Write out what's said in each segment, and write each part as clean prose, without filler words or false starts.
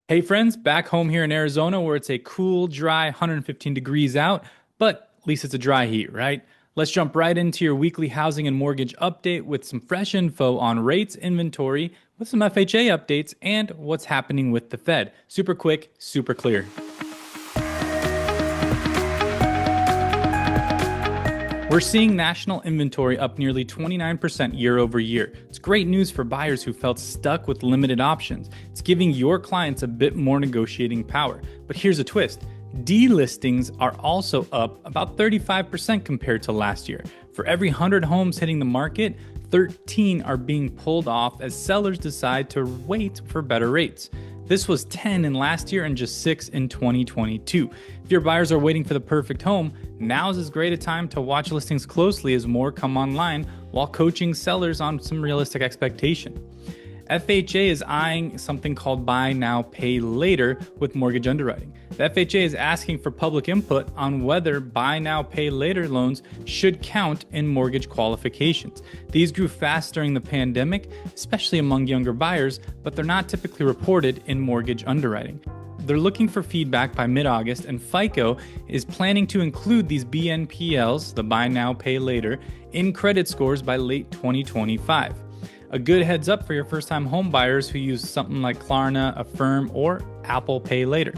Hey friends, back home here in Arizona where it's a cool, dry 115 degrees out, but at least it's a dry heat, right? Let's jump right into your weekly housing and mortgage update with some fresh info on rates, inventory, with some FHA updates, and what's happening with the Fed. Super quick, super clear. We're seeing national inventory up nearly 29% year over year. It's great news for buyers who felt stuck with limited options. It's giving your clients a bit more negotiating power. But here's a twist. Delistings are also up about 35% compared to last year. For every 100 homes hitting the market, 13 are being pulled off as sellers decide to wait for better rates. This was 10 in last year and just 6 in 2022. If your buyers are waiting for the perfect home, now's as great a time to watch listings closely as more come online while coaching sellers on some realistic expectation. FHA is eyeing something called buy now, pay later with mortgage underwriting. The FHA is asking for public input on whether buy now, pay later loans should count in mortgage qualifications. These grew fast during the pandemic, especially among younger buyers, but they're not typically reported in mortgage underwriting. They're looking for feedback by mid-August, and FICO is planning to include these BNPLs, the buy now, pay later, in credit scores by late 2025. A good heads up for your first-time home buyers who use something like Klarna, Affirm, or Apple Pay Later.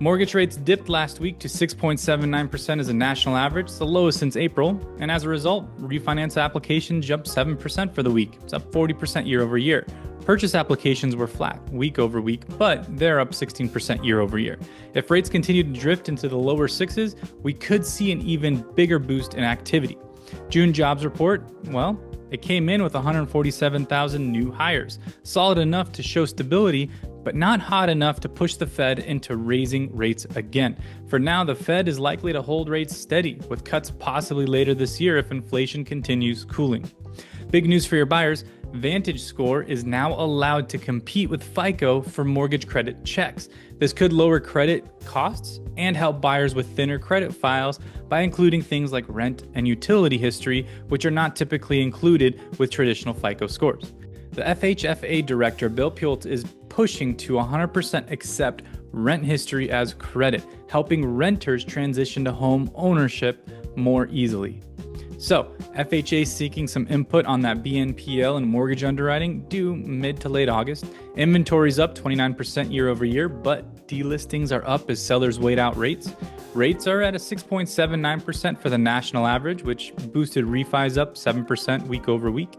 Mortgage rates dipped last week to 6.79% as a national average, the lowest since April, and as a result, refinance applications jumped 7% for the week. It's up 40% year over year. Purchase applications were flat week over week, but they're up 16% year over year. If rates continue to drift into the lower sixes, we could see an even bigger boost in activity. June jobs report, well, it came in with 147,000 new hires, solid enough to show stability, but not hot enough to push the Fed into raising rates again. For now, the Fed is likely to hold rates steady, with cuts possibly later this year if inflation continues cooling. Big news for your buyers, VantageScore is now allowed to compete with FICO for mortgage credit checks. This could lower credit costs and help buyers with thinner credit files by including things like rent and utility history, which are not typically included with traditional FICO scores. The FHFA director, Bill Pult, is pushing to 100% accept rent history as credit, helping renters transition to home ownership more easily. So, FHA seeking some input on that BNPL and mortgage underwriting due mid to late August. Inventory's up 29% year over year, but delistings are up as sellers wait out rates. Rates are at a 6.79% for the national average, which boosted refis up 7% week over week.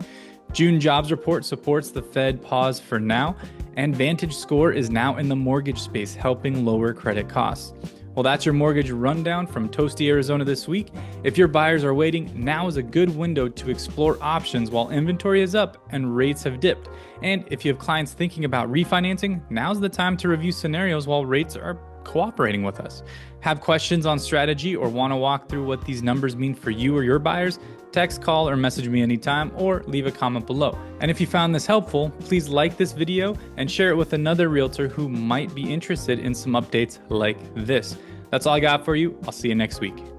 June jobs report supports the Fed pause for now, and VantageScore is now in the mortgage space, helping lower credit costs. Well, that's your mortgage rundown from Toasty, Arizona this week. If your buyers are waiting, now is a good window to explore options while inventory is up and rates have dipped. And if you have clients thinking about refinancing, now's the time to review scenarios while rates are cooperating with us. Have questions on strategy or want to walk through what these numbers mean for you or your buyers? Text, call, or message me anytime, or leave a comment below. And if you found this helpful, please like this video and share it with another realtor who might be interested in some updates like this. That's all I got for you. I'll see you next week.